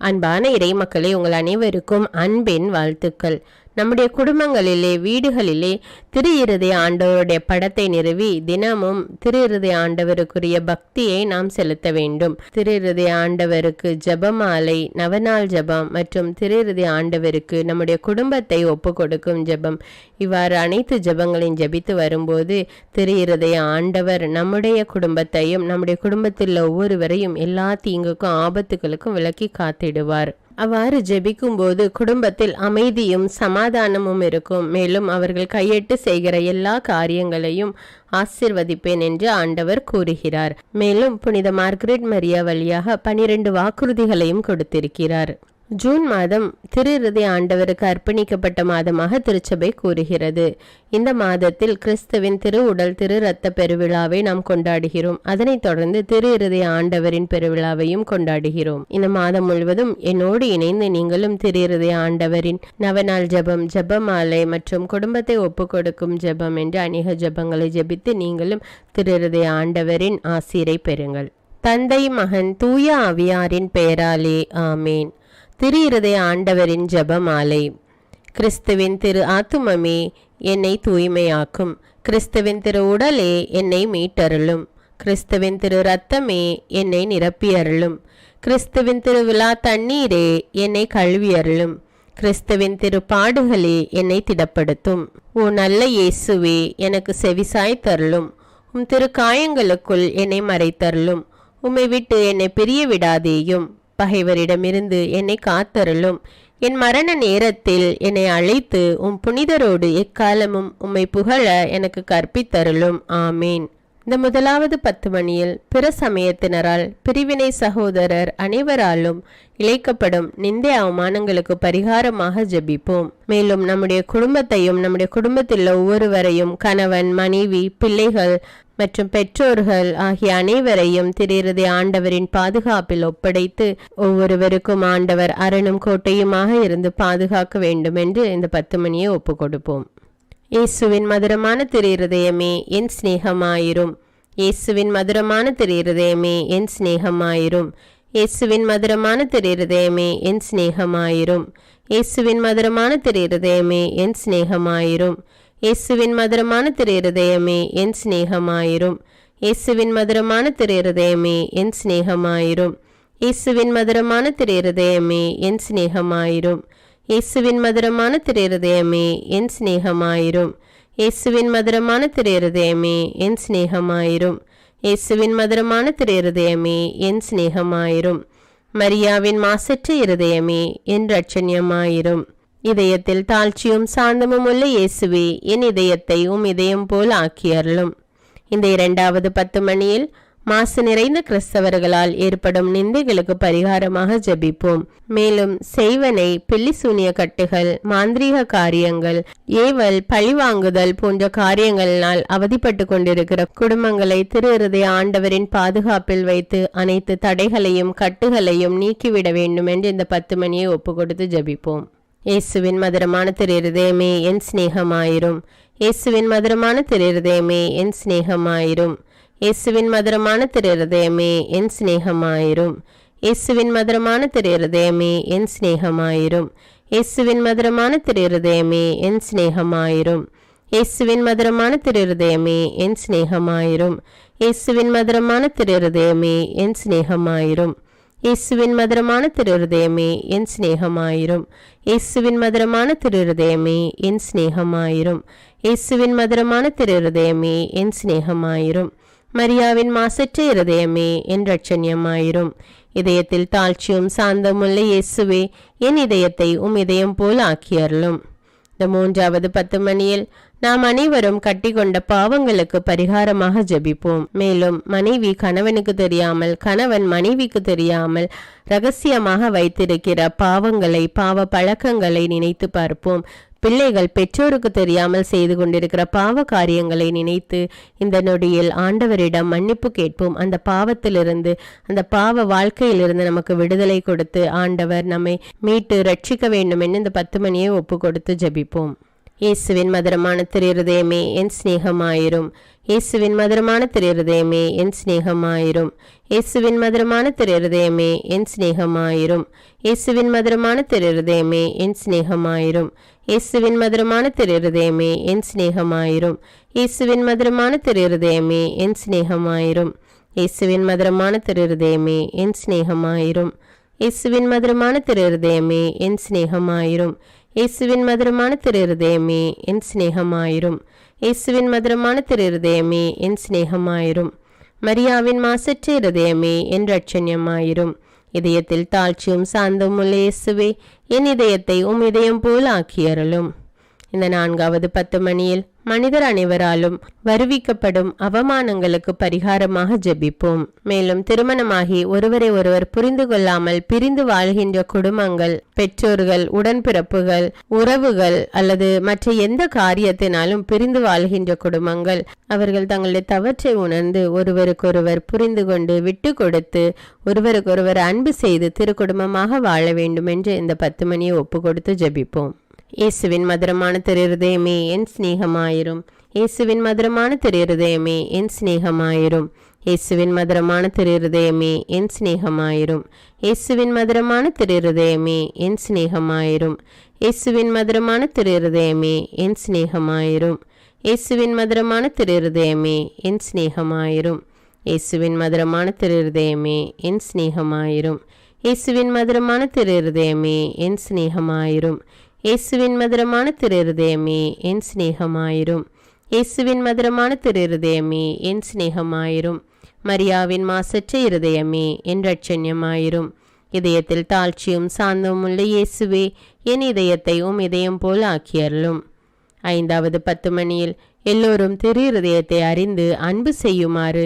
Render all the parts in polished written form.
அன்பான இறை மக்களே, உங்கள் அனைவருக்கும் அன்பின் வாழ்த்துக்கள். நம்முடைய குடும்பங்களிலே, வீடுகளிலே திரு இருதய ஆண்டவருடைய படத்தை நிறுவி தினமும் திரு இருதய ஆண்டவருக்குரிய பக்தியை நாம் செலுத்த வேண்டும். திரு இருதய ஆண்டவருக்கு ஜெபமாலை, நவநாள் ஜெபம் மற்றும் திரு இருதய ஆண்டவருக்கு நம்முடைய குடும்பத்தை ஒப்பு கொடுக்கும் ஜெபம், இவ்வாறு அனைத்து ஜெபங்களையும் ஜெபித்து வரும்போது திரு இருதய ஆண்டவர் நம்முடைய குடும்பத்தையும் நம்முடைய குடும்பத்தில் ஒவ்வொருவரையும் எல்லா தீங்குக்கும் ஆபத்துகளுக்கும் விலக்கி காத்திடுவார். அவ்வாறு ஜெபிக்கும் போது குடும்பத்தில் அமைதியும் சமாதானமும் இருக்கும். மேலும் அவர்கள் கையிட்டு செய்கிற எல்லா காரியங்களையும் ஆசிர்வதிப்பேன் என்று ஆண்டவர் கூறுகிறார். மேலும் புனித மார்கரெட் மரியா வழியாக 12 வாக்குறுதிகளையும் கொடுத்திருக்கிறார். ஜூன் மாதம் திரு இருதய ஆண்டவருக்கு அர்ப்பணிக்கப்பட்ட மாதமாக திருச்சபை கூறுகிறது. இந்த மாதத்தில் கிறிஸ்துவின் திரு உடல் திரு இரத்த பெருவிழாவை நாம் கொண்டாடுகிறோம். அதனைத் தொடர்ந்து திரு இருதய ஆண்டவரின் பெருவிழாவையும் கொண்டாடுகிறோம். இந்த மாதம் முழுவதும் என்னோடு இணைந்து நீங்களும் திரு இருதய ஆண்டவரின் நவநாள் ஜெபம், ஜெபமாலை மற்றும் குடும்பத்தை ஒப்பு கொடுக்கும் ஜெபம் என்று அநேக ஜெபங்களை ஜெபித்து நீங்களும் திரு இருதய ஆண்டவரின் ஆசீரை பெறுங்கள். தந்தை, மகன், தூய ஆவியாரின் பெயராலே ஆமேன். திரு இருதய ஆண்டவரின் ஜெபமாலை. கிறிஸ்துவின் திரு ஆத்துமமே என்னை தூய்மையாக்கும். கிறிஸ்துவின் திரு உடலே என்னை மீட்டருளும். கிறிஸ்துவின் திரு இரத்தமே என்னை நிரப்பியருளும். கிறிஸ்துவின் திரு விழா தண்ணீரே என்னை கழுவியருளும். கிறிஸ்துவின் திரு பாடுகளே என்னை திடப்படுத்தும். ஓ நல்ல இயேசுவே, எனக்கு செவிசாய் தருளும். உம் திரு காயங்களுக்குள் என்னை மறைத்தருளும். உம்மை விட்டு என்னை பிரிய விடாதேயும். பகைவரிடமிருந்து என்னை காத்தருளும். என் மரண நேரத்தில் என்னை அழைத்து உம் புனிதரோடு எக்காலமும் உம்மை புகழ எனக்கு கற்பித்தருளும். ஆமேன். இந்த முதலாவது 10 மணியில் பிற சமயத்தினரால், பிரிவினை சகோதரர் அனைவராலும் இழைக்கப்படும் நிந்தை அவமானங்களுக்கு பரிகாரமாக ஜெபிப்போம். மேலும் நம்முடைய குடும்பத்தையும் நம்முடைய குடும்பத்தில் ஒவ்வொருவரையும், கணவன், மனைவி, பிள்ளைகள் மற்றும் பெற்றோர்கள் ஆகிய அனைவரையும் திரு இருதய ஆண்டவரின் பாதுகாப்பில் ஒப்படைத்து ஒவ்வொருவருக்கும் ஆண்டவர் அரணும் கோட்டையுமாக இருந்து பாதுகாக்க வேண்டும் என்று இந்த 10 மணியை ஒப்பு கொடுப்போம். இயேசுவின் மதுரமான திரு இருதயமே என் சிநேகமாயிரும். இயேசுவின் மதுரமான திரு இருதயமே என் சிநேகமாயிரும். இயேசுவின் மதுரமான திரு இருதயமே என் சிநேகமாயிரும். இயேசுவின் மதுரமான திரு இருதயமே என் சிநேகமாயிரும். இயேசுவின் மதுரமான திரு இருதயமே என் சிநேகமாயிரும். இயேசுவின் மதுரமான திரு இருதயமே என் சிநேகமாயிரும். இயேசுவின் மதுரமான திரு இருதயமே என் சிநேகமாயிரும். இயேசுவின் மதுரமான திரு இருதயமே என் சிநேகமாயிரும். இயேசுவின் மதுரமான திரு இருதயமே என் சிநேகமாயிரும். இயேசுவின் மதுரமான திரு இருதயமே என் சிநேகமாயிரும். மரியாவின் மாசற்ற இருதயமே என் இரட்சண்யமாயிரும். இதயத்தில் தாழ்ச்சியும் சாந்தமும் உள்ள இயேசுவே, என் இதயத்தை உம் இதயம் போல் ஆக்கியருளும். இந்த 2வது 10 மணியில் மாசு நிறைந்த கிறிஸ்தவர்களால் ஏற்படும் நிந்தைகளுக்கு பரிகாரமாக ஜெபிப்போம். மேலும் செய்வனை, பில்லி சூனிய கட்டுகள், மாந்திரீக காரியங்கள், ஏவல், பழிவாங்குதல் போன்ற காரியங்களினால் அவதிப்பட்டு கொண்டிருக்கிற குடும்பங்களை திரு இருதய ஆண்டவரின் பாதுகாப்பில் வைத்து அனைத்து தடைகளையும் கட்டுகளையும் நீக்கிவிட வேண்டும் என்று இந்த 10 மணியை ஒப்பு கொடுத்து ஜெபிப்போம். இயேசுவின் மதுரமான திரு இருதயமே என் சிநேகமாயிரும். இயேசுவின் மதுரமான திரு இருதயமே என் சிநேகமாயிரும். இயேசுவின் மதுரமான திரு இருதயமே என் சிநேகமாயிரும். இயேசுவின் மதுரமான திரு இருதயமே என் சிநேகமாயிரும். இயேசுவின் மதுரமான திரு இருதயமே என் சிநேகமாயிரும். இயேசுவின் மதுரமான திரு இருதயமே என் சிநேகமாயிரும். இயேசுவின் மதுரமான திரு இருதயமே என் சிநேகமாயிரும். இயேசுவின் மதுரமான திரு இருதயமே என் சிநேகமாயிரும். இயேசுவின் மதுரமான திரு இருதயமே என் சிநேகமாயிரும். இயேசுவின் மதுரமான திரு இருதயமே என் சிநேகமாயிரும். மரியாவின் மாசற்ற இருதயமே என் இரட்சண்யமாயிரும். இதயத்தில் தாழ்ச்சியும் சாந்தமுள்ள இயேசுவே, என் இதயத்தை உம் இதயம் போல் ஆக்கியருளும். இந்த 3வது 10 மணியில் நாம் அனைவரும் கட்டி கொண்ட பாவங்களுக்கு பரிகாரமாக ஜெபிப்போம். மேலும் மனைவி கணவனுக்கு தெரியாமல், கணவன் மனைவிக்கு தெரியாமல் ரகசியமாக வைத்திருக்கிற பாவங்களை, பாவ பழக்கங்களை நினைத்து பார்ப்போம். பிள்ளைகள் பெற்றோருக்கு தெரியாமல் செய்து கொண்டிருக்கிற பாவ காரியங்களை நினைத்து இந்த நொடியில் ஆண்டவரிடம் மன்னிப்பு கேட்போம். அந்த பாவத்திலிருந்து, அந்த பாவ வாழ்க்கையிலிருந்து நமக்கு விடுதலை கொடுத்து ஆண்டவர் நம்மை மீட்டு ரட்சிக்க வேண்டும் என்று இந்த 10 மணியை ஒப்பு கொடுத்து ஜெபிப்போம். இயேசுவின் மதுரமான திருஹிருதயமே என் சிநேகமாயிரும். இயேசுவின் மதுரமான திருஹிருதயமே என் சிநேகமாயிரும். இயேசுவின் மதுரமான திருஹிருதயமே என் சிநேகமாயிரும். இயேசுவின் மதுரமான திருஹிருதயமே என் சிநேகமாயிரும். இயேசுவின் மதுரமான திருஹிருதயமே என் சிநேகமாயிரும். இயேசுவின் மதுரமான திருஹிருதயமே என் சிநேகமாயிரும். இயேசுவின் மதுரமான திருஹிருதயமே என் சிநேகமாயிரும். இயேசுவின் மதுரமான திருஹிருதயமே என் சிநேகமாயிரும். இயேசுவின் மதுரமான திருஹிருதயமே என் சிநேகமாயிரும். இயேசுவின் மதுரமான திருஹிருதயமே என் சிநேகமாயிரும். மரியாவின் மாசற்ற இருதயமே என் இரட்சண்யமாயிரும். இதயத்தில் தாழ்ச்சியும் சாந்தமும் உள்ள இயேசுவே, என் இதயத்தை உம் இதயம் போல் ஆக்கியருளும். இந்த 4வது 10 மணியில் மனிதர் அனைவராலும் வருவிக்கப்படும் அவமானங்களுக்கு பரிகாரமாக ஜெபிப்போம். மேலும் திருமணமாகி ஒருவரை ஒருவர் புரிந்து கொள்ளாமல் பிரிந்து வாழ்கின்ற குடும்பங்கள், பெற்றோர்கள், உடன்பிறப்புகள், உறவுகள் அல்லது மற்ற எந்த காரியத்தினாலும் பிரிந்து வாழ்கின்ற குடும்பங்கள், அவர்கள் தங்களுடைய தவற்றை உணர்ந்து ஒருவருக்கொருவர் புரிந்து கொண்டு விட்டு கொடுத்து ஒருவருக்கொருவர் அன்பு செய்து திருக்குடும்பமாக வாழ வேண்டும் என்று இந்த 10 மணியை ஒப்பு கொடுத்து ஜெபிப்போம். இயேசுவின் மதுரமான திருஹிருதயமே என் சிநேகமாயிரும். இயேசுவின் மதுரமான திருஹிருதயமே என் சிநேகமாயிரும். இயேசுவின் மதுரமான திருஹிருதயமே என் சிநேகமாயிரும். இயேசுவின் மதுரமான திருஹிருதயமே என் சிநேகமாயிரும். இயேசுவின் மதுரமான திருஹிருதயமே என் சிநேகமாயிரும். இயேசுவின் மதுரமான திருஹிருதயமே என் சிநேகமாயிரும். இயேசுவின் மதுரமான திருஹிருதயமே என் சிநேகமாயிரும். இயேசுவின் மதுரமான திருஹிருதயமே என் சிநேகமாயிரும். இயேசுவின் மதுரமான திருஹிருதயமே என் சிநேகமாயிரும். இயேசுவின் மதுரமான திருஹிருதயமே என் சிநேகமாயிரும். மரியாவின் மாசற்ற இருதயமே என் இரட்சண்யமாயிரும். இதயத்தில் தாழ்ச்சியும் சாந்தமும் உள்ள இயேசுவே, என் இதயத்தை உம் இதயம் போல் ஆக்கியருளும். 5வது 10 மணியில் எல்லோரும் திரு இருதயத்தை அறிந்து அன்பு செய்யுமாறு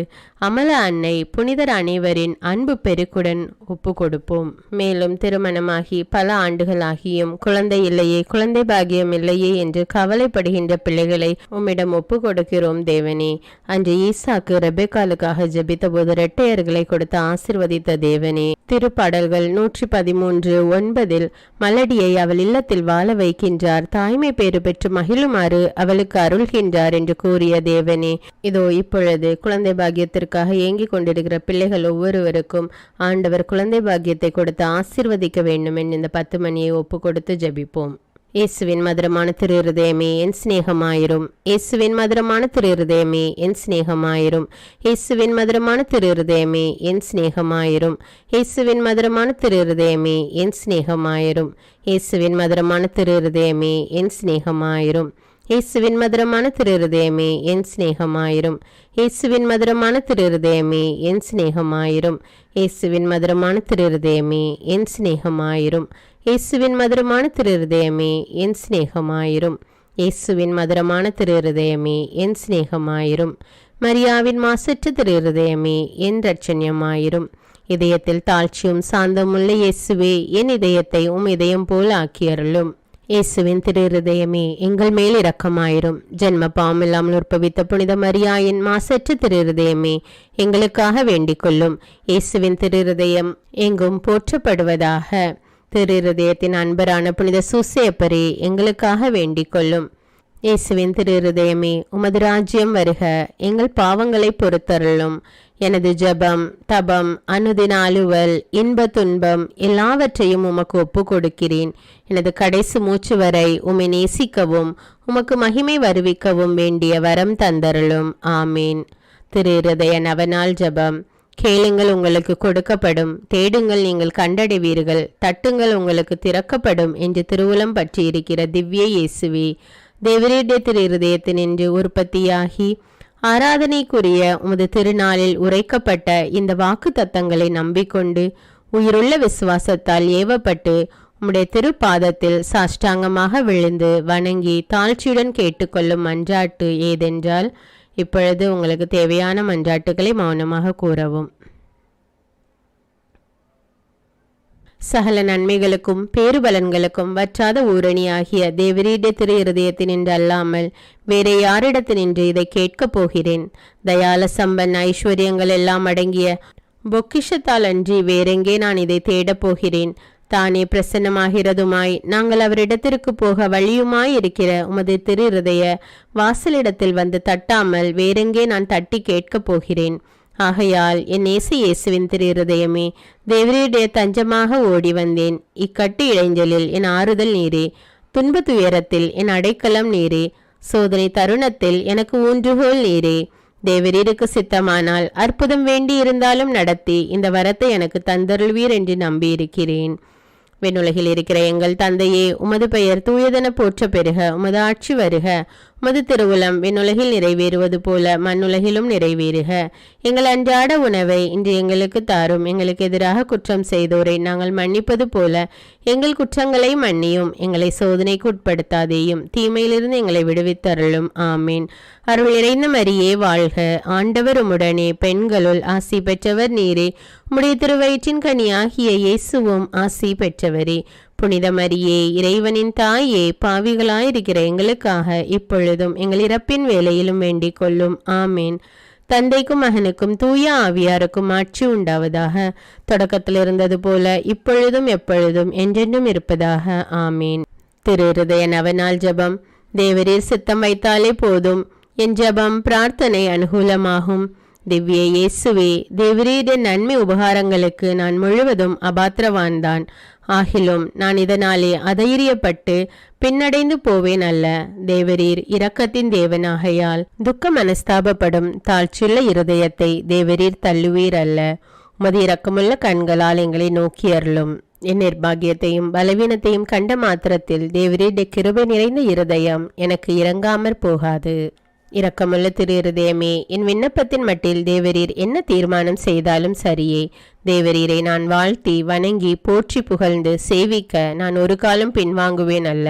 அமல அன்னை புனிதர் அனைவரின் அன்பு பெருக்குடன் ஒப்பு கொடுப்போம். மேலும் திருமணமாகி பல ஆண்டுகளாகியும் குழந்தை இல்லையே, குழந்தை பாக்கியம் இல்லையே என்று கவலைப்படுகின்ற பிள்ளைகளை உம்மிடம் ஒப்பு கொடுக்கிறோம் தேவனே. அன்று ஈசாக்கு ரெபெக்காலுக்காக ஜெபித்த போது இரட்டையர்களை கொடுத்து ஆசிர்வதித்த தேவனே. திருப்பாடல்கள் 113:9 மலடியை அவள் இல்லத்தில் வாழ வைக்கின்றார், தாய்மை பேறு பெற்று மகிழுமாறு அவளுக்கு அருள்கின்றார் என்று கூறிய தேவனே. இதோ இப்பொழுது குழந்தை பாக்கியத்திற்காக ஏங்கிக் கொண்டிருக்கிற பிள்ளைகள் ஒவ்வொருவருக்கும் ஆண்டவர் குழந்தை பாக்கியத்தை கொடுத்து ஆசீர்வதிக்க வேண்டும் என்று இந்த 10 மணியை ஒப்பு கொடுத்து ஜெபிப்போம். இயேசுவின் மதுரமான திருஹிருதயமே என் சிநேகமாயிரும். இயேசுவின் மதுரமான திருஹிருதயமே என் சிநேகமாயிரும். இயேசுவின் மதுரமான திருஹிருதயமே என் சிநேகமாயிரும். இயேசுவின் மதுரமான திருஹிருதயமே என் சிநேகமாயிரும். இயேசுவின் மதுரமான திருஹிருதயமே என் சிநேகமாயிரும். இயேசுவின் மதுரமான திருஹிருதயமே என் சிநேகமாயிரும். இயேசுவின் மதுரமான திருஹிருதயமே என் சிநேகமாயிரும். இயேசுவின் மதுரமான திருஹிருதயமே என் சிநேகமாயிரும். இயேசுவின் மதுரமான திருஹிருதயமே என் சிநேகமாயிரும். இயேசுவின் மதுரமான திருஹிருதயமே என் சிநேகமாயிரும். மரியாவின் மாசற்ற திருஹிருதயமே என் இரட்சண்யமாயிரும். இதயத்தில் தாழ்ச்சியும் சாந்தமுள்ள இயேசுவே, என் இதயத்தை உம் இதயம் போல் ஆக்கியருளும். இயேசுவின் திருஹிருதயமே எங்கள் மேல் இரக்கமாயிரும். ஜென்ம பாவமில்லாமல் உற்பவித்த புனித மரியாயின் மாசற்ற திருஹிருதயமே எங்களுக்காக வேண்டிக் கொள்ளும். இயேசுவின் திருஹிருதயம் எங்கும் போற்றப்படுவதாக. திருஹிருதயத்தின் அன்பரான புனித சூசேப்பரே எங்களுக்காக வேண்டிக் கொள்ளும். இயேசுவின் திருஹிருதயமே உமது ராஜ்யம் வருக, எங்கள் பாவங்களை பொறுத்தருளும். எனது ஜபம், தபம், அனுதின அலுவல், இன்ப துன்பம் எல்லாவற்றையும் உமக்கு ஒப்பு கொடுக்கிறேன். எனது கடைசி மூச்சு வரை உம்மை நேசிக்கவும் உமக்கு மகிமை வருவிக்கவும் வேண்டிய வரம் தந்தருளும். ஆமீன். திருஹிருதய நவநாள் ஜபம். கேளுங்கள் உங்களுக்கு கொடுக்கப்படும், தேடுங்கள் நீங்கள் கண்டடைவீர்கள், தட்டுங்கள் உங்களுக்கு திறக்கப்படும் என்று திருவுளம் பற்றி இருக்கிற திவ்ய இயேசுவே, தேவரீடைய திருஹிருதயத்தினின்று உற்பத்தியாகி ஆராதனைக்குரிய உமது திருநாளில் உரைக்கப்பட்ட இந்த வாக்கு தத்தங்களை நம்பிக்கொண்டு உயிருள்ள விசுவாசத்தால் ஏவப்பட்டு உம்முடைய திருப்பாதத்தில் சாஷ்டாங்கமாக விழுந்து வணங்கி தாழ்ச்சியுடன் கேட்டுக்கொள்ளும் மன்றாட்டு ஏதென்றால், இப்பொழுது உங்களுக்கு தேவையான மன்றாட்டுகளை மௌனமாக கூறவும். சகல நன்மைகளுக்கும் பேருபலன்களுக்கும் வற்றாத ஊரணியாகிய தேவரீடைய திரு இருதயத்தினின்று அல்லாமல் வேறே யாரிடத்தினின்று இதை கேட்கப் போகிறேன். தயால சம்பன் ஐஸ்வர்யங்கள் எல்லாம் அடங்கிய பொக்கிஷத்தால் அன்றி வேறெங்கே நான் இதை தேடப் போகிறேன். தானே பிரசன்னமாகிறதுமாய் நாங்கள் அவரிடத்திற்கு போக வழியுமாய் இருக்கிற உமது திரு இருதய வாசலிடத்தில் வந்து தட்டாமல் வேறெங்கே நான் தட்டி கேட்கப் போகிறேன். ஆகையால் என் இயேசுவின் திரு இருதயமே, தேவருடைய தஞ்சமாக ஓடி வந்தேன். இக்கட்டு இடைஞ்சலில் என் ஆறுதல் நீரே, துன்ப துயரத்தில் என் அடைக்கலம் நீரே, சோதனை தருணத்தில் எனக்கு ஊன்றுகோல் நீரே. தேவரீருக்கு சித்தமானால் அற்புதம் வேண்டி இருந்தாலும் நடத்தி இந்த வரத்தை எனக்கு தந்தருள்வீர் என்று நம்பியிருக்கிறேன். விண்ணுலகில் இருக்கிற எங்கள் தந்தையே, உமது பெயர் தூயதென போற்ற பெறுக. உமது ஆட்சி வருக. உமது திருவுளம் விண்ணுலகில் நிறைவேறுவது போல மண்ணுலகிலும் நிறைவேறுக. எங்கள் அன்றாட உணவை இன்று எங்களுக்கு தாரும். எங்களுக்கு எதிராக குற்றம் செய்தோரை நாங்கள் மன்னிப்பது போல எங்கள் குற்றங்களை மன்னியும். எங்களை சோதனைக்கு உட்படுத்தாதேயும், தீமையிலிருந்து எங்களை விடுவித்தருளும். ஆமீன். அருள் நிறைந்த மரியே வாழ்க, ஆண்டவர் உம்முடனே, பெண்களுள் ஆசி பெற்றவர் நீரே. உம்முடைய திருவயிற்றின் கனியாகிய இயேசுவும் ஆசி பெற்றவரே. புனித மரியே, இறைவனின் தாயே, பாவிகளாயிருக்கிற எங்களுக்காக இப்பொழுதும் எங்கள் இறப்பின் வேளையிலும் வேண்டிக் கொள்ளும். ஆமீன். தந்தைக்கும் மகனுக்கும் தூய ஆவியாருக்கும் ஆட்சி உண்டாவதாக. தொடக்கத்தில் இருந்தது போல இப்பொழுதும் எப்பொழுதும் என்றென்றும் இருப்பதாக. ஆமீன். திரு இருதய நவநாள் ஜெபம். தேவரீர் சித்தம் வைத்தாலே போதும், என் ஜெபம் பிரார்த்தனை அனுகூலமாகும். திவ்ய இயேசுவே, தேவரீரின் நன்மை உபகாரங்களுக்கு நான் முழுவதும் அபாத்திரவான்தான். ஆகிலும் நான் இதனாலே அதைரியப்பட்டு பின்னடைந்து போவேன் அல்ல. தேவரீர் இரக்கத்தின் தேவனாகையால் துக்க மனஸ்தாபப்படும் தாழ்ச்சியுள்ள இருதயத்தை தேவரீர் தள்ளுவீர் அல்ல. உமது இரக்கமுள்ள கண்களால் எங்களை நோக்கி அருளும். என் நிர்பாகியத்தையும் பலவீனத்தையும் கண்ட மாத்திரத்தில் தேவரீருடைய கிருபை நிறைந்த இருதயம் எனக்கு இறங்காமற் போகாது. இரக்கமுள்ள திரு இருதயமே, என் விண்ணப்பத்தின் மட்டில் தேவரீர் என்ன தீர்மானம் செய்தாலும் சரியே. தேவரீரை நான் வாழ்த்தி வணங்கி போற்றி புகழ்ந்து சேவிக்க நான் ஒரு காலம் பின்வாங்குவேன் அல்ல.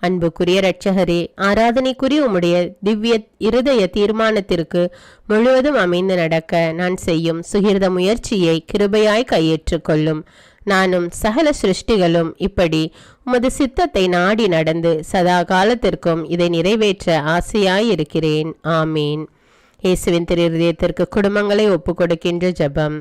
அன்புக்குரிய இரட்சகரே, ஆராதனைக்குரிய உம்முடைய திவ்ய இருதய தீர்மானத்திற்கு முழுவதும் அமைந்து நடக்க நான் செய்யும் சுகிர்த முயற்சியை கிருபையாய் கையேற்றுக் கொள்ளும். நானும் சகல சிருஷ்டிகளும் இப்படி உமது சித்தத்தை நாடி நடந்து சதா காலத்திற்கும் இதை நிறைவேற்ற ஆசையாயிருக்கிறேன். ஆமீன். இயேசுவின் திரு இருதயத்திற்கு குடும்பங்களை ஒப்பு கொடுக்கின்ற ஜெபம்.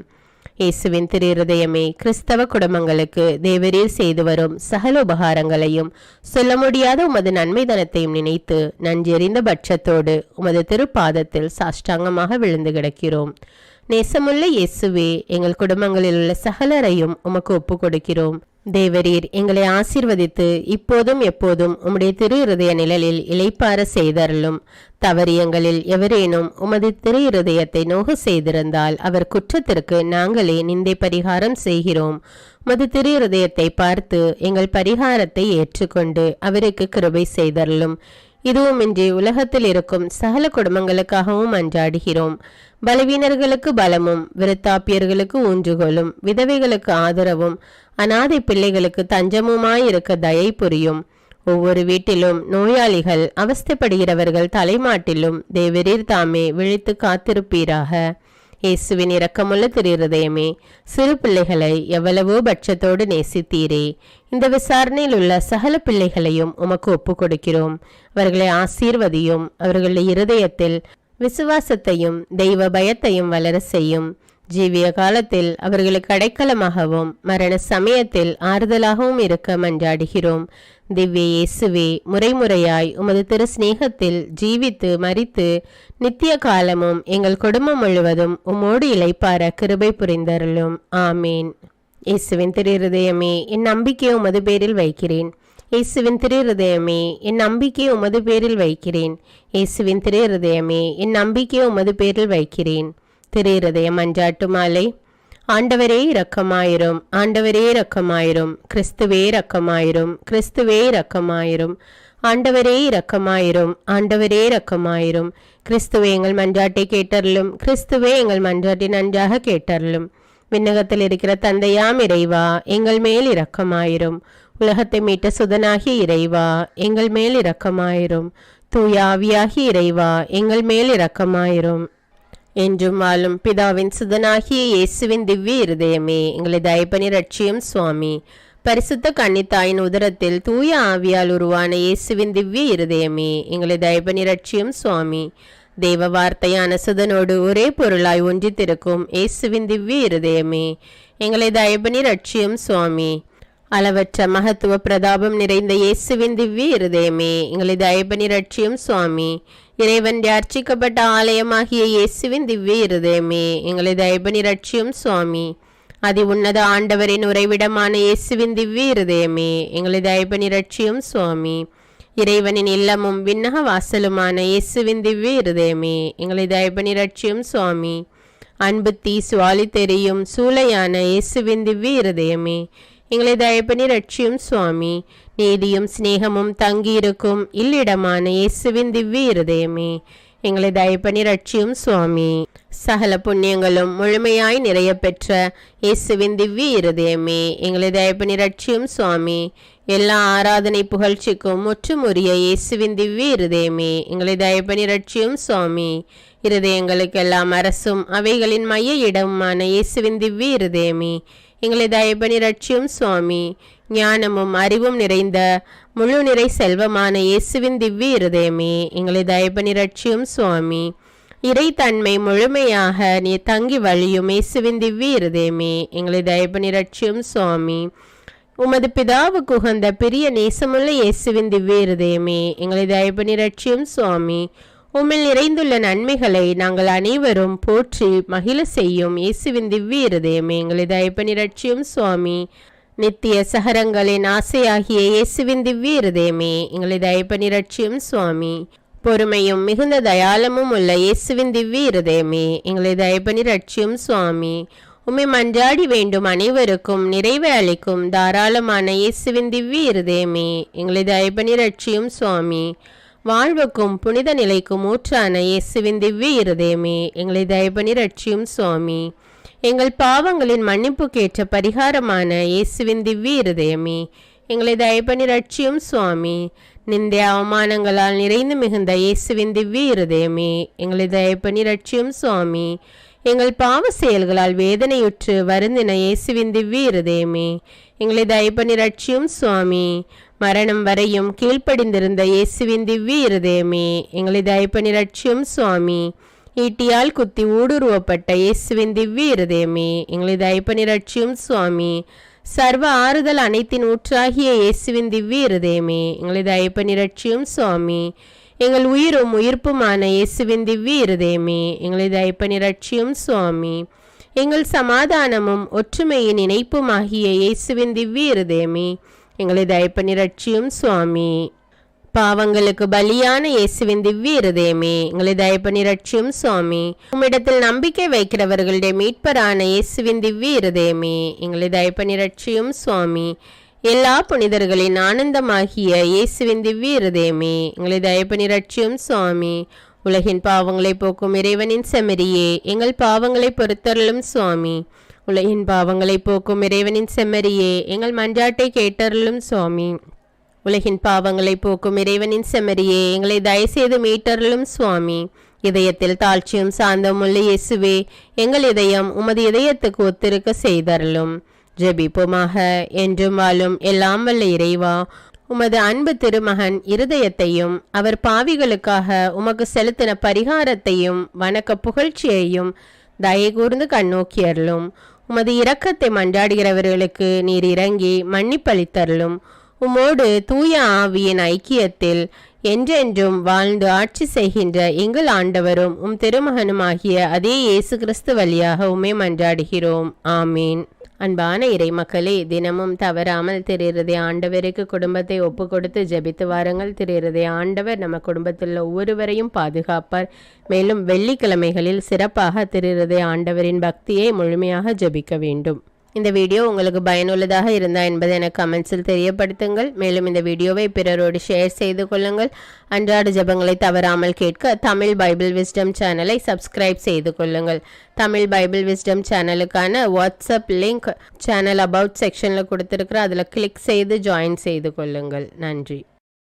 இயேசுவின் திரு இருதயமே, கிறிஸ்தவ குடும்பங்களுக்கு தேவரீர் செய்து வரும் சகல உபகாரங்களையும் சொல்ல முடியாத உமது நன்மை தனத்தையும் நினைத்து நன்றெறிந்த பட்சத்தோடு உமது திருப்பாதத்தில் சாஷ்டாங்கமாக விழுந்து கிடக்கிறோம். நேசமுள்ள இயேசுவே, எங்கள் குடும்பங்களில் உள்ள சகலரையும் உமக்கு ஒப்பு கொடுக்கிறோம். தேவரீர் எங்களை ஆசீர்வதித்து இப்போதும் எப்போதும் உம்முடைய திரு இருதய நிழலில் இளைப்பார செய்தருளும். தவறியங்களில் எவரேனும் உமது திரு இருதயத்தை நோக செய்திருந்தால் அவர் குற்றத்திற்கு நாங்களே நிந்தை பரிகாரம் செய்கிறோம். உமது திரு இருதயத்தை பார்த்து எங்கள் பரிகாரத்தை ஏற்றுக்கொண்டு அவருக்கு கிருபை செய்தருளும். இதுவுமின்றி உலகத்தில் இருக்கும் சகல குடும்பங்களுக்காகவும் அன்றாடுகிறோம். பலவீனர்களுக்கு பலமும், விருத்தாப்பியர்களுக்கு ஊன்றுகோலும், விதவைகளுக்கு ஆதரவும், அநாதை பிள்ளைகளுக்கு தஞ்சமுமாயிருக்க தயை புரியும். ஒவ்வொரு வீட்டிலும் நோயாளிகள், அவஸ்தைப்படுகிறவர்கள் தலைமாட்டிலும் தேவரீர் தாமே விழித்து காத்திருப்பீராக. இயேசுவின் இரக்கமுள்ள திரு இருதயமே, சிறு பிள்ளைகளை எவ்வளவோ பட்சத்தோடு நேசித்தீரே. இந்த விசாரணையில் உள்ள சகல பிள்ளைகளையும் உமக்கு ஒப்பு கொடுக்கிறோம். அவர்களை ஆசீர்வதியும். அவர்களுடைய இருதயத்தில் விசுவாசத்தையும் தெய்வ பயத்தையும் வளர செய்யும். ஜீவிய காலத்தில் அவர்களுக்கு அடைக்கலமாகவும் மரண சமயத்தில் ஆறுதலாகவும் இருக்க மன்றாடுகிறோம். திவ்ய இயேசுவே, முறைமுறையாய் உமது திரு சிநேகத்தில் ஜீவித்து மரித்து நித்திய காலமும் எங்கள் குடும்பம் முழுவதும் உம்மோடு இளைப்பார கிருபை புரிந்தருளும். ஆமீன். இயேசுவின் திரு இருதயமே, என் நம்பிக்கையை உமது பேரில் வைக்கிறேன். இயேசுவின் திரு இருதயமே, என் நம்பிக்கையை உமது பேரில் வைக்கிறேன். இயேசுவின் திரு இருதயமே, என் நம்பிக்கையை உமது பேரில் வைக்கிறேன். திரு இருதய மன்றாட்டு மாலை. ஆண்டவரே இரக்கமாயிரும், ஆண்டவரே இரக்கமாயிரும், கிறிஸ்துவே இரக்கமாயிரும், கிறிஸ்துவே இரக்கமாயிரும், ஆண்டவரே இரக்கமாயிரும், ஆண்டவரே இரக்கமாயிரும். கிறிஸ்துவே எங்கள் மன்றாட்டை கேட்டருளும், கிறிஸ்துவே எங்கள் மன்றாட்டை நன்றாக கேட்டருளும். விண்ணகத்தில் இருக்கிற தந்தையாம் இறைவா, எங்கள் மேல் இரக்கமாயிரும். உலகத்தை மீட்ட சுதனாகிய இறைவா, எங்கள் மேல் இரக்கமாயிரும். தூய ஆவியாகிய இறைவா, எங்கள் மேல் இரக்கமாயிரும். என்றும் வாழும் பிதாவின் சுதனாகிய இயேசுவின் திவ்ய இருதயமே, எங்களை தயப்பனி ரட்சியும் சுவாமி. பரிசுத்த கன்னித்தாயின் உதரத்தில் தூய ஆவியால் உருவான இயேசுவின் திவ்ய இருதயமே, எங்களை தயப்பனி ரட்சியும் சுவாமி. தேவ வார்த்தையான சுதனோடு ஒரே பொருளாய் ஒன்றித்திருக்கும் இயேசுவின் திவ்ய இருதயமே, எங்களை தயப்பனி ரட்சியும் சுவாமி. அளவற்ற மகத்துவ பிரதாபம் நிறைந்த இயேசுவின் திவ்ய இருதயமே, எங்களை தயபனி ரட்சியும் சுவாமி. இறைவன் அர்ச்சிக்கப்பட்ட ஆலயமாகிய இயேசுவின் திவ்ய இருதயமே, எங்களை தயபனி ரட்சியும் சுவாமி. அதி உன்னத ஆண்டவரின் உறைவிடமான இயேசுவின் திவ்ய இருதயமே, எங்களை தயபனி ரட்சியும் சுவாமி. இறைவனின் இல்லமும் விண்ணக வாசலுமான இயேசுவின் திவ்ய இருதயமே, எங்களை தயபனி ரட்சியும் சுவாமி. அன்பு தீ சுவாலி தெரியும் சூளையான இயேசுவின் திவ்ய இருதயமே, எங்களை தயபனி ரட்சியும் சுவாமி. நீதியும் சிநேகமும் தங்கியிருக்கும் இல்லிடமான இயேசுவின் திவ்ய இருதயமே, எங்களை தயபனி ரட்சியும் சுவாமி. சகல புண்ணியங்களும் முழுமையாய் நிறைய பெற்ற இயேசுவின் திவ்ய இருதயமே, எங்களை தயபனி ரட்சியும் சுவாமி. எல்லா ஆராதனை புகழ்ச்சிக்கும் முற்றுமுறிய இயேசுவின் திவ்ய இருதயமே, எங்களை தயபனி ரட்சியும் சுவாமி. இருதயங்களுக்கெல்லாம் அரசும் அவைகளின் மைய இடமுமான இயேசுவின் திவ்ய இருதயமே, எங்களை தயபனி ரட்சியும் சுவாமி. ஞானமும் அறிவும் நிறைந்த முழு நிறை செல்வமான இயேசுவின் திவ்ய இருதயமே, எங்களை தயபனி ரட்சியும் சுவாமி. இறைத்தன்மை முழுமையாக நீ தங்கி வழியும் இயேசுவின் திவ்ய இருதயமே, எங்களை தயபனி ரட்சியும் சுவாமி. உமது பிதாவுக்கு உகந்த பிரிய நேசமுள்ள இயேசுவின் திவ்ய இருதயமே, எங்களை தயபனி ரட்சியும் சுவாமி. உம்மில் நிறைந்துள்ள நன்மைகளை நாங்கள் அனைவரும் போற்றி மகிழ செய்யும் இயேசுவின் திவ்ய இருதயமே, எங்களை தயபனி ரட்சியும் சுவாமி. நித்திய சகரங்களின் ஆசையாகிய இயேசுவின் திவ்ய இருதயமே, எங்களை தயபனி ரட்சியும் சுவாமி. பொறுமையும் மிகுந்த தயாளமும் உள்ள இயேசுவின் திவ்ய இருதயமே, எங்களை தயபனி ரட்சியும் சுவாமி. உம்மை மன்றாடி வேண்டும் அனைவருக்கும் நிறைவை அளிக்கும் தாராளமான இயேசுவின் திவ்ய இருதயமே, எங்களை தயபனி ரட்சியும் சுவாமி. வாழ்வுக்கும் புனித நிலைக்கும் ஊற்றான இயேசுவின் திவ்ய இருதயமே, எங்களை தயபனி ரட்சியும் சுவாமி. எங்கள் பாவங்களின் மன்னிப்புக்கேற்ற பரிகாரமான இயேசுவின் திவ்ய இருதயமே, எங்களை தயபனி ரட்சியும் சுவாமி. நிந்தைய அவமானங்களால் நிறைந்து மிகுந்த இயேசுவின் திவ்ய இருதயமே, எங்களை தயபனி ரட்சியும் சுவாமி. எங்கள் பாவ செயல்களால் வேதனையுற்று வருந்தின இயேசுவின் திவ்ய இருதயமே, எங்களை தயபனி ரட்சியும் சுவாமி. மரணம் வரையும் கீழ்ப்படிந்திருந்த இயேசுவின் திவ்ய இருதயமே, எங்களை தயபனி ரட்சியும் சுவாமி. ஈட்டியால் குத்தி ஊடுருவப்பட்ட இயேசுவின் திவ்ய இருதயமே, எங்களை தயபனி ரட்சியும் சுவாமி. சர்வ ஆறுதல் அனைத்தின் ஊற்றாகிய இயேசுவின் திவ்ய இருதயமே, எங்களை தயபனி ரட்சியும் சுவாமி. எங்கள் உயிரும் உயிர்ப்புமான இயேசுவின் திவ்ய இருதயமே, எங்களை தயபனி ரட்சியும் சுவாமி. எங்கள் சமாதானமும் ஒற்றுமையின் இணைப்புமாகிய இயேசுவின் திவ்ய இருதயமே, எங்களை தயபனி ரட்சியும் சுவாமி. பாவங்களுக்கு பலியான இயேசுவின் திவ்ய இருதயமே, எங்களை தயபனி ரட்சியும் சுவாமி. உம்மிடத்தில் நம்பிக்கை வைக்கிறவர்களுடைய மீட்பரான இயேசுவின் திவ்ய இருதயமே, எங்களை தயபனி ரட்சியும் சுவாமி. எல்லா புனிதர்களின் ஆனந்தமாகிய இயேசுவின் திவ்ய இருதயமே, எங்களை தயபனி ரட்சியும் சுவாமி. உலகின் பாவங்களை போக்கும் இறைவனின் செம்மறியே, எங்கள் பாவங்களை பொறுத்தருளும் சுவாமி. உலகின் பாவங்களை போக்கும் இறைவனின் செம்மறியே, எங்கள் மன்றாட்டை கேட்டருளும் சுவாமி. உலகின் பாவங்களை போக்கும் இறைவனின் செம்மறியே, எங்களை தயவுசெய்து மீட்டருளும் சுவாமி. இதயத்தில் தாழ்ச்சியும் சாந்தம் உள்ள இயேசுவே, எங்கள் இதயம் உமது இதயத்துக்கு ஒத்திருக்க செய்தருளும். ஜெபிப்போமாக. என்றும் வாழும் எல்லாம் வல்ல இறைவா, உமது அன்பு திருமகன் இருதயத்தையும் அவர் பாவிகளுக்காக உமக்கு செலுத்தின பரிகாரத்தையும் வணக்க புகழ்ச்சியையும் தயை கூர்ந்து கண்ணோக்கியருளும். உமது இரக்கத்தை மன்றாடுகிறவர்களுக்கு நீர் இறங்கி மன்னிப்பளித்தருளும். உமோடு தூய ஆவியின் ஐக்கியத்தில் என்றென்றும் வாழ்ந்து ஆட்சி செய்கின்ற எங்கள் ஆண்டவரும் உம் திருமகனுமாகிய அதே இயேசு கிறிஸ்து வழியாக உம்மை மன்றாடுகிறோம். ஆமீன். அன்பான இறை மக்களே, தினமும் தவறாமல் திரு இருதய ஆண்டவருக்கு குடும்பத்தை ஒப்பு கொடுத்து ஜெபித்து வாருங்கள். திரு இருதய ஆண்டவர் நம்ம குடும்பத்தில் ஒவ்வொருவரையும் பாதுகாப்பார். மேலும் வெள்ளிக்கிழமைகளில் சிறப்பாக திரு இருதய ஆண்டவரின் பக்தியை முழுமையாக ஜெபிக்க வேண்டும். இந்த வீடியோ உங்களுக்கு பயனுள்ளதாக இருந்தால் என்பதை எனக்கு கமெண்ட்ஸில் தெரியப்படுத்துங்கள். மேலும் இந்த வீடியோவை பிறரோடு ஷேர் செய்து கொள்ளுங்கள். அன்றாட ஜெபங்களை தவறாமல் கேட்க தமிழ் பைபிள் விஸ்டம் சேனலை சப்ஸ்கிரைப் செய்து கொள்ளுங்கள். தமிழ் பைபிள் விஸ்டம் சேனலுக்கான வாட்ஸ்அப் லிங்க் சேனல் அபவுட் செக்ஷனில் கொடுத்துருக்குற அதில் கிளிக் செய்து ஜாயின் செய்து கொள்ளுங்கள். நன்றி.